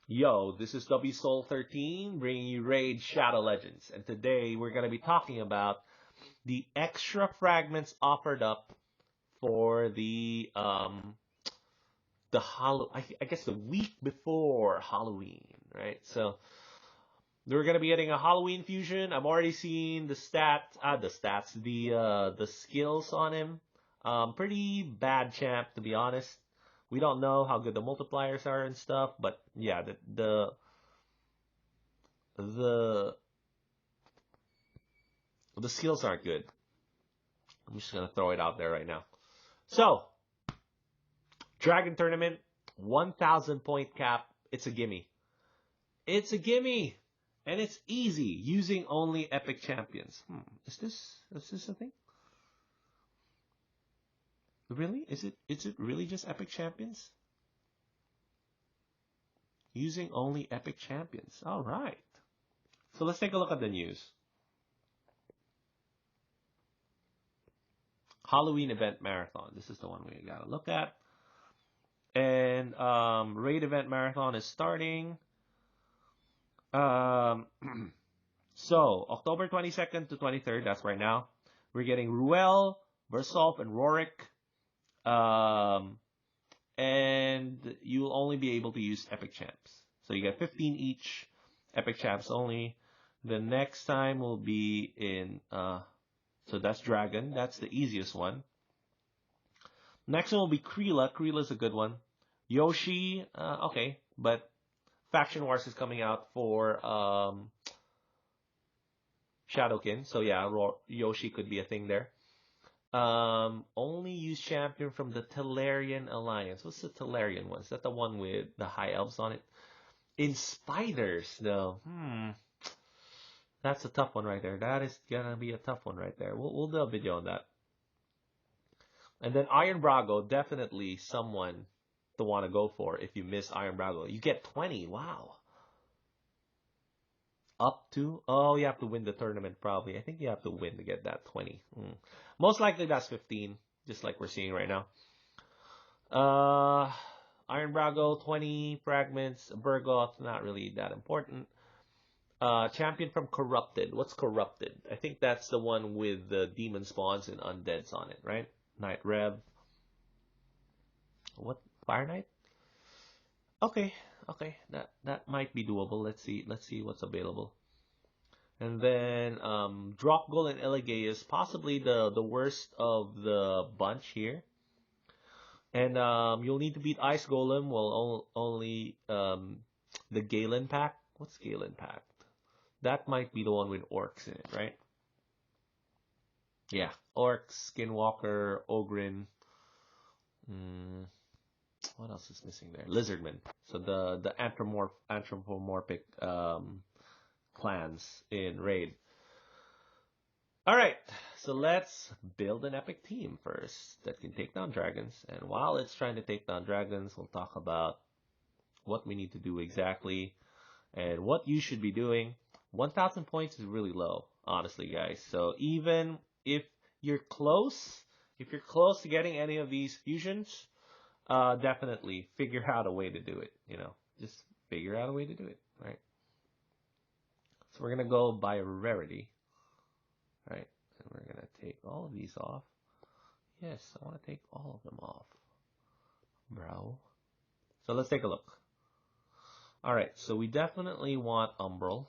Yo, this is WSoul13 bringing you Raid Shadow Legends, and today we're going to be talking about the extra fragments offered up for the I guess the week before Halloween, right? So we're going to be getting a Halloween fusion. I'm already seeing the skills on him. Pretty bad champ, to be honest. We don't know how good the multipliers are and stuff, but yeah, the skills aren't good. I'm just gonna throw it out there right now. So, Dragon Tournament, 1,000 point cap. It's a gimme. It's a gimme, and it's easy using only epic champions. Is this a thing? Really? Is it really just epic champions? Using only epic champions. All right. So let's take a look at the news. Halloween event marathon. This is the one we gotta look at. And raid event marathon is starting. So October 22nd to 23rd, that's right now. We're getting Ruel, Versolf, and Rorik. And you'll only be able to use epic champs. So you get 15 each, epic champs only. The next time will be in, so that's Dragon. That's the easiest one. Next one will be Kreela. Kreela's a good one. Yoshi, okay, but Faction Wars is coming out for Shadowkin. So yeah, Yoshi could be a thing there. Only use champion from the Telerian Alliance. What's the Telerian one? Is that the one with the high elves on it? In Spiders, though. That's a tough one right there. That is gonna be a tough one right there. We'll do a video on that. And then Iron Brago, definitely someone to want to go for if you miss Iron Brago. You get 20. Wow. Up to? Oh, you have to win the tournament probably. I think you have to win to get that 20. Most likely that's 15, just like we're seeing right now. Iron Brago, 20 fragments. Burgoth, not really that important. Champion from Corrupted. What's Corrupted? I think that's the one with the demon spawns and undeads on it, right? Knight Rev. What? Fire Knight? Okay. That might be doable. Let's see what's available. And then Dropgol and Elegaeus, possibly the worst of the bunch here. And you'll need to beat Ice Golem. Well, only the Galen pack. What's Galen pack? That might be the one with orcs in it, right? Yeah, orcs, Skinwalker, Ogryn. What else is missing there? Lizardman. So the anthropomorphic clans in Raid. Alright, so let's build an epic team first that can take down dragons. And while it's trying to take down dragons, we'll talk about what we need to do exactly and what you should be doing. 1,000 points is really low, honestly, guys. So even if you're close to getting any of these fusions, definitely figure out a way to do it, just figure out a way to do it, right? So we're going to go by rarity, right? And we're going to take all of these off. Yes, I want to take all of them off, bro. So let's take a look. All right, so we definitely want Umbral.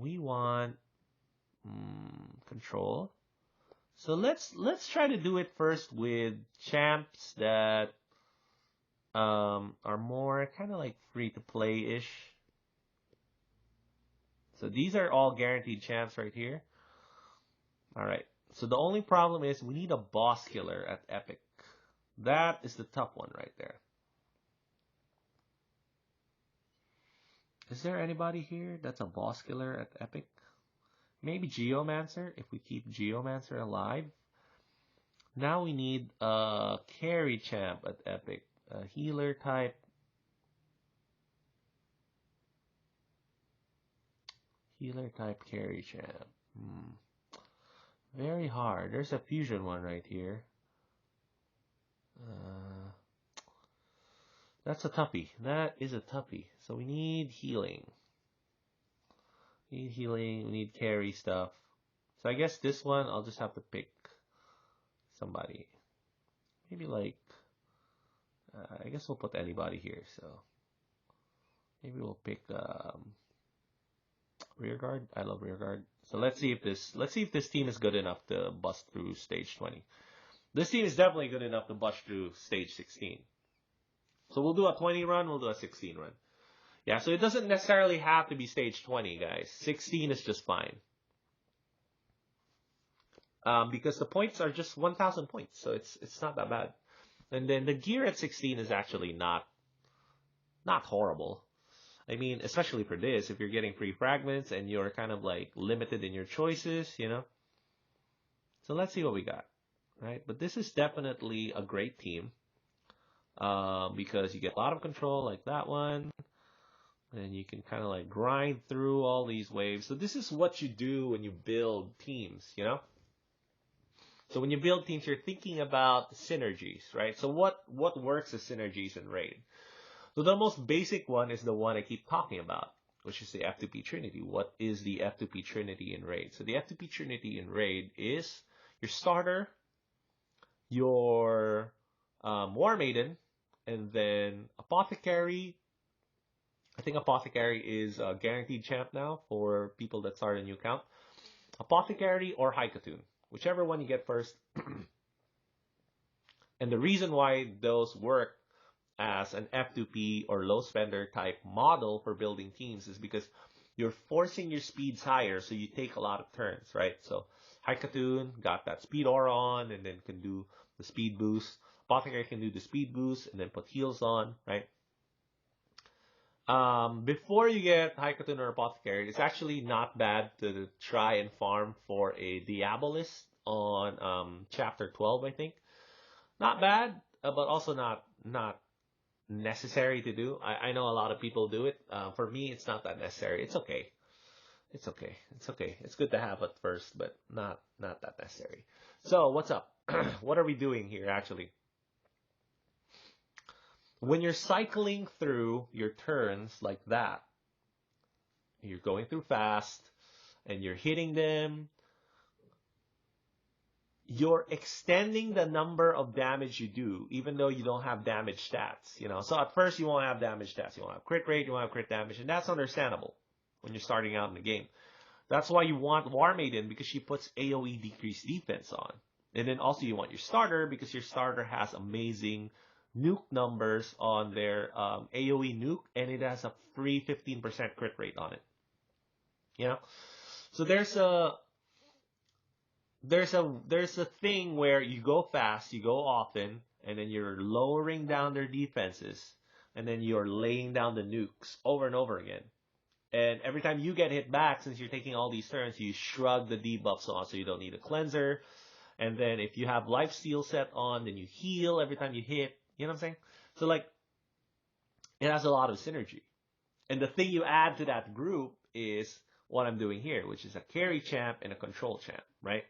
We want Control. So let's try to do it first with champs that are more kind of like free to play-ish. So these are all guaranteed champs right here. Alright, so the only problem is we need a boss killer at Epic. That is the tough one right there. Is there anybody here that's a boss killer at Epic? Maybe Geomancer, if we keep Geomancer alive. Now we need a carry champ at Epic. A healer type. Healer type carry champ. Very hard. There's a fusion one right here. That's a toughie. That is a toughie. So we need healing. We need healing. We need carry stuff. So I guess this one, I'll just have to pick somebody. Maybe like, I guess we'll put anybody here. So maybe we'll pick rear guard. I love rear guard. So let's see if this team is good enough to bust through stage 20. This team is definitely good enough to bust through stage 16. So we'll do a 20 run, we'll do a 16 run. Yeah, so it doesn't necessarily have to be stage 20, guys. 16 is just fine. Because the points are just 1,000 points, so it's not that bad. And then the gear at 16 is actually not horrible. I mean, especially for this, if you're getting free fragments and you're kind of like limited in your choices, you know. So let's see what we got, right? But this is definitely a great team because you get a lot of control like that one. And you can kind of like grind through all these waves. So this is what you do when you build teams, you know? So when you build teams, you're thinking about synergies, right? So what works as synergies in Raid? So the most basic one is the one I keep talking about, which is the F2P Trinity. What is the F2P Trinity in Raid? So the F2P Trinity in Raid is your starter, your War Maiden, and then Apothecary. I think Apothecary is a guaranteed champ now for people that start a new account. Apothecary or Haikatun, whichever one you get first. And the reason why those work as an F2P or low spender type model for building teams is because you're forcing your speeds higher, so you take a lot of turns, right? So Haikatun got that speed aura on and then can do the speed boost. Apothecary can do the speed boost and then put heals on, right? Before you get Haikatun or Apothecary, it's actually not bad to try and farm for a Diabolist on Chapter 12, I think. Not bad, but also not necessary to do. I know a lot of people do it. For me, it's not that necessary. It's okay. It's okay. It's okay. It's good to have at first, but not that necessary. So, what's up? What are we doing here, actually? When you're cycling through your turns like that, you're going through fast, and you're hitting them, you're extending the number of damage you do, even though you don't have damage stats, you know. So at first you won't have damage stats. You won't have crit rate, you won't have crit damage, and that's understandable when you're starting out in the game. That's why you want War Maiden, because she puts AoE decreased defense on. And then also you want your starter, because your starter has amazing nuke numbers on their AoE nuke, and it has a free 15% crit rate on it. You know? So there's a thing where you go fast, you go often, and then you're lowering down their defenses, and then you're laying down the nukes over and over again. And every time you get hit back, since you're taking all these turns, you shrug the debuffs on, so you don't need a cleanser. And then if you have lifesteal set on, then you heal every time you hit. You know what I'm saying? So like, it has a lot of synergy. And the thing you add to that group is what I'm doing here, which is a carry champ and a control champ, right?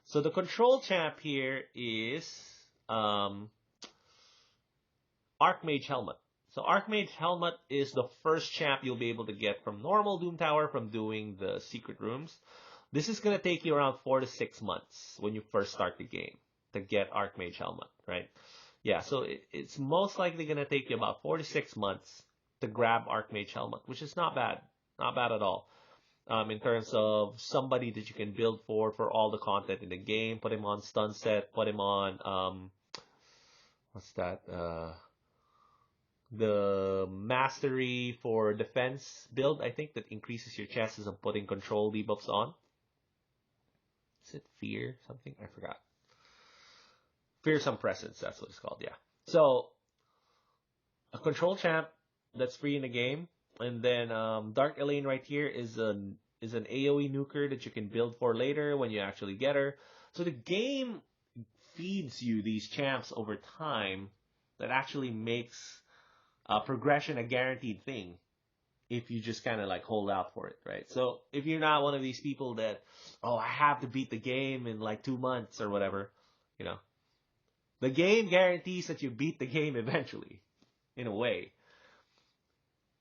So the control champ here is Archmage Helmet. So Archmage Helmet is the first champ you'll be able to get from normal Doom Tower from doing the secret rooms. This is going to take you around 4 to 6 months when you first start the game to get Archmage Helmet, right? Yeah, so it's most likely going to take you about 4 to 6 months to grab Archmage Helmet, which is not bad. Not bad at all. In terms of somebody that you can build for all the content in the game. Put him on stun set, put him on, what's that? The mastery for defense build, I think, that increases your chances of putting control debuffs on. Is it fear something? I forgot. Fearsome Presence, that's what it's called, yeah. So, a control champ that's free in the game. And then Dark Elaine right here is an AoE nuker that you can build for later when you actually get her. So the game feeds you these champs over time that actually makes progression a guaranteed thing if you just kind of like hold out for it, right? So if you're not one of these people that, oh, I have to beat the game in like 2 months or whatever, you know, the game guarantees that you beat the game eventually. in a way,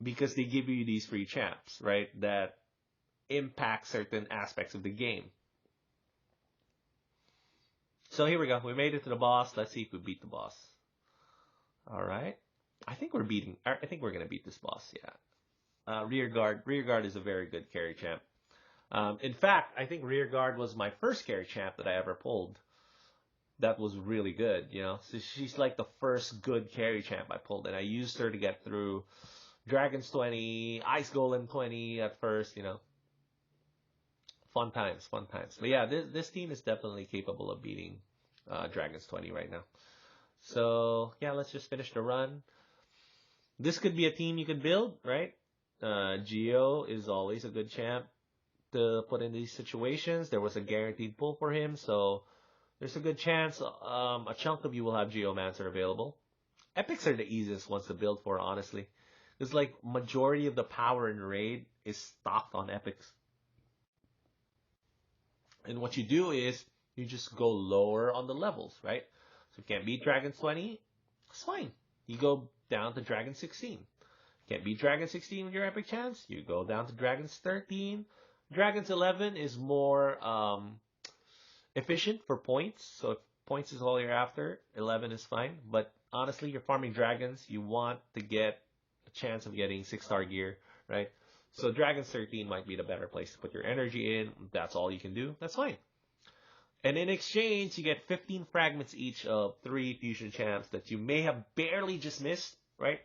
because they give you these free champs, right? That impact certain aspects of the game. So here we go. We made it to the boss. Let's see if we beat the boss. All right. I think we're gonna beat this boss. Yeah. Rear guard is a very good carry champ. In fact, I think rear guard was my first carry champ that I ever pulled. That was really good, you know. So she's like the first good carry champ I pulled, and I used her to get through Dragons 20, Ice Golem 20 at first, you know. Fun times. But yeah, this team is definitely capable of beating Dragons 20 right now. So yeah, let's just finish the run. This could be a team you could build, right? Geo is always a good champ to put in these situations. There was a guaranteed pull for him, so there's a good chance a chunk of you will have Geomancer available. Epics are the easiest ones to build for, honestly. Because like majority of the power in Raid is stocked on Epics. And what you do is you just go lower on the levels, right? So if you can't beat Dragons 20, it's fine. You go down to Dragon 16. Can't beat Dragon 16 with your Epic chance, you go down to Dragons 13. Dragons 11 is more efficient for points. So if points is all you're after, 11 is fine. But honestly, you're farming dragons. You want to get a chance of getting 6-star gear, right? So Dragons 13 might be the better place to put your energy in. That's all you can do. That's fine. And in exchange, you get 15 fragments each of 3 fusion champs that you may have barely just missed, right?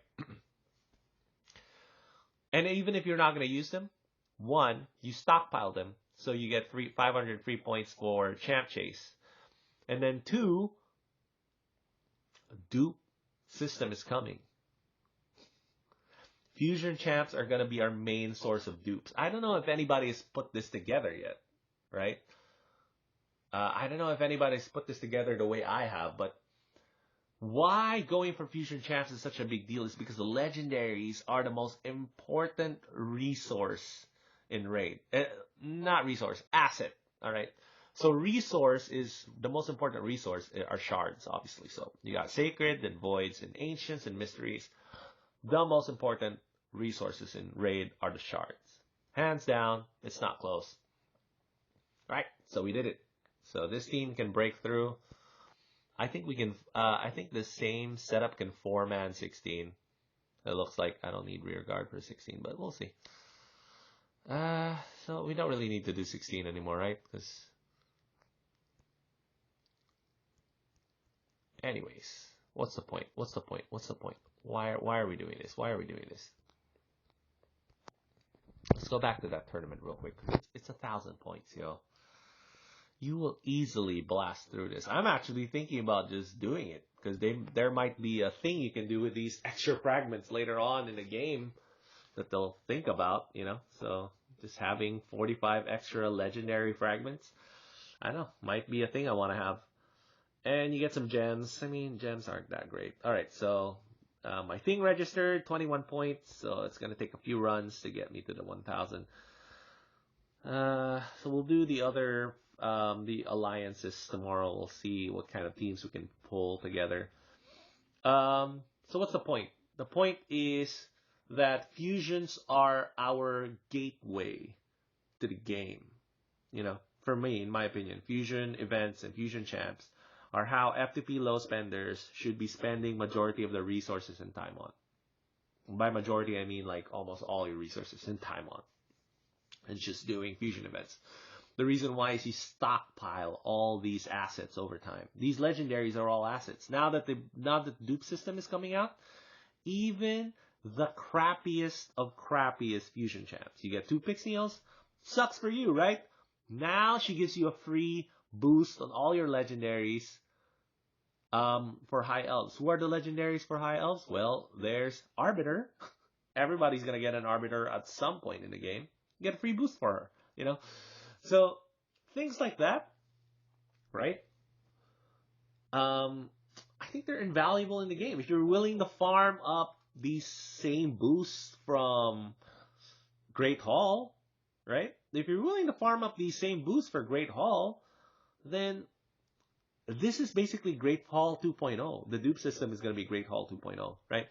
And even if you're not going to use them, 1, you stockpile them. So you get 500 free points for champ chase. And then 2, a dupe system is coming. Fusion champs are going to be our main source of dupes. I don't know if anybody has put this together yet, right? I don't know if anybody's put this together the way I have, but why going for fusion champs is such a big deal is because the legendaries are the most important resource in Raid. Not resource, asset, all right? So resource is, the most important resource are shards, obviously. So you got sacred, then voids, and ancients, and mysteries. The most important resources in Raid are the shards. Hands down, it's not close. Right? So we did it. So this team can break through. I think we can, I think the same setup can 4-man 16. It looks like I don't need rear guard for 16, but we'll see. So we don't really need to do 16 anymore, right? Because anyways, what's the point? Why are we doing this? Let's go back to that tournament real quick. It's 1,000 points, yo. You will easily blast through this. I'm actually thinking about just doing it because there might be a thing you can do with these extra fragments later on in the game that they'll think about, you know. So just having 45 extra legendary fragments, I don't know, might be a thing I want to have. And you get some gems. I mean, gems aren't that great. All right, so my thing registered 21 points, so it's gonna take a few runs to get me to the 1,000. So we'll do the other the alliances tomorrow. We'll see what kind of teams we can pull together. So what's the point? The point is that fusions are our gateway to the game. You know, for me, in my opinion, fusion events and fusion champs are how F2P low spenders should be spending majority of their resources and time on. By majority, I mean like almost all your resources and time on. And just doing fusion events. The reason why is you stockpile all these assets over time. These legendaries are all assets. Now that the dupe system is coming out, even the crappiest of crappiest fusion champs. You get 2 Pixnials, sucks for you, right? Now she gives you a free boost on all your legendaries for high elves. Who are the legendaries for high elves? Well, there's Arbiter. Everybody's gonna get an Arbiter at some point in the game. Get a free boost for her, you know? So, things like that, right? I think they're invaluable in the game. If you're willing to farm up these same boosts from Great Hall, right? If you're willing to farm up these same boosts for Great Hall, then this is basically Great Hall 2.0. The dupe system is going to be Great Hall 2.0, right?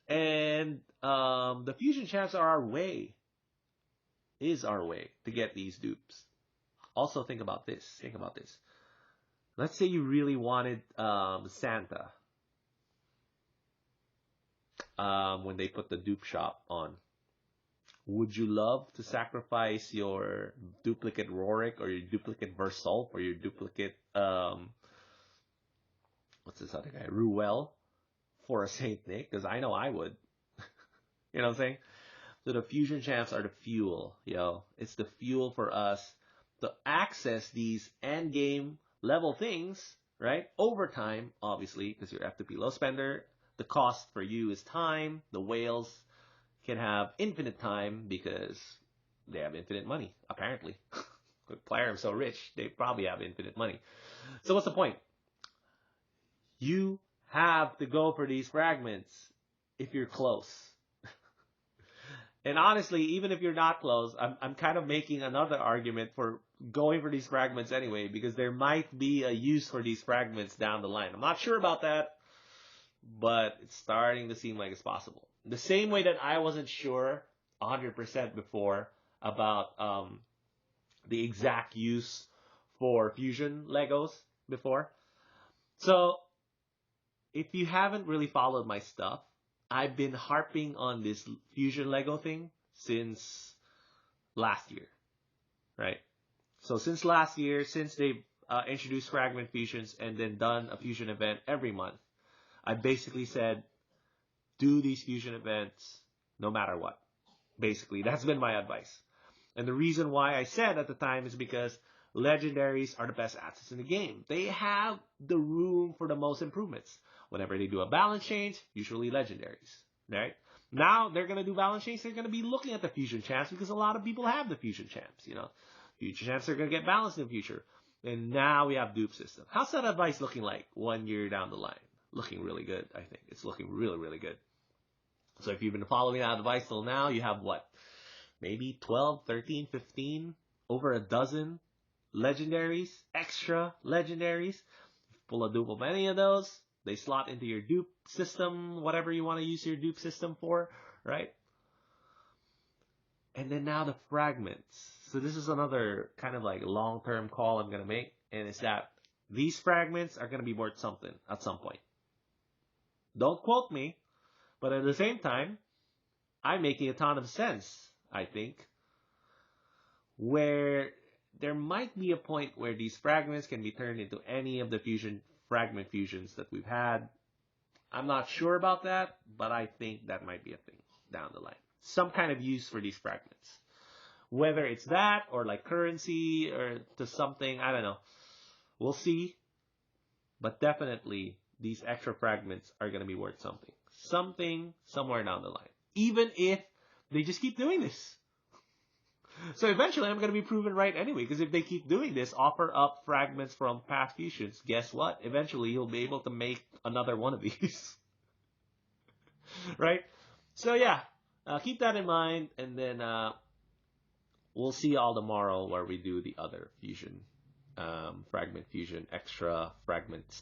And the fusion champs are our way to get these dupes. Also, think about this. Think about this. Let's say you really wanted Santa when they put the dupe shop on. Would you love to sacrifice your duplicate Rorik or your duplicate Versolf or your duplicate what's this other guy, Ruel, for a Saint Nick? Because I know I would. You know what I'm saying? So the fusion champs are the fuel, yo. It's the fuel for us to access these end game level things, right? Over time, obviously, because you're F2P low spender. The cost for you is time. The whales can have infinite time because they have infinite money, apparently. Plarium's so rich, they probably have infinite money. So what's the point? You have to go for these fragments if you're close. And honestly, even if you're not close, I'm kind of making another argument for going for these fragments anyway, because there might be a use for these fragments down the line. I'm not sure about that, but it's starting to seem like it's possible. The same way that I wasn't sure 100% before about the exact use for fusion Legos before. So, if you haven't really followed my stuff, I've been harping on this fusion Lego thing since last year, right? So since last year, since they've introduced Fragment fusions and then done a fusion event every month, I basically said, do these fusion events no matter what. Basically, that's been my advice. And the reason why I said at the time is because legendaries are the best assets in the game. They have the room for the most improvements. Whenever they do a balance change, usually legendaries, right? Now they're going to do balance change. They're going to be looking at the fusion champs because a lot of people have the fusion champs, you know. Fusion champs are going to get balanced in the future. And now we have dupe system. How's that advice looking like 1 year down the line? Looking really good, I think. It's looking really, really good. So if you've been following that advice till now, you have what? Maybe 12, 13, 15, over a dozen legendaries, extra legendaries. Pull a dupe of any of those, they slot into your dupe system, whatever you want to use your dupe system for, right? And then now the fragments. So this is another kind of like long-term call I'm going to make, and it's that these fragments are going to be worth something at some point. Don't quote me, but at the same time, I'm making a ton of sense, I think, where there might be a point where these fragments can be turned into any of the fragment fusions that we've had. I'm not sure about that, but I think that might be a thing down the line. Some kind of use for these fragments. Whether it's that or like currency or to something, I don't know. We'll see. But definitely these extra fragments are going to be worth something. Something somewhere down the line. Even if they just keep doing this. So eventually I'm going to be proven right anyway, because if they keep doing this, offer up fragments from past fusions, guess what? Eventually you'll be able to make another one of these. Right? So yeah, keep that in mind, and then we'll see y'all tomorrow where we do the other fusion, fragment fusion, extra fragments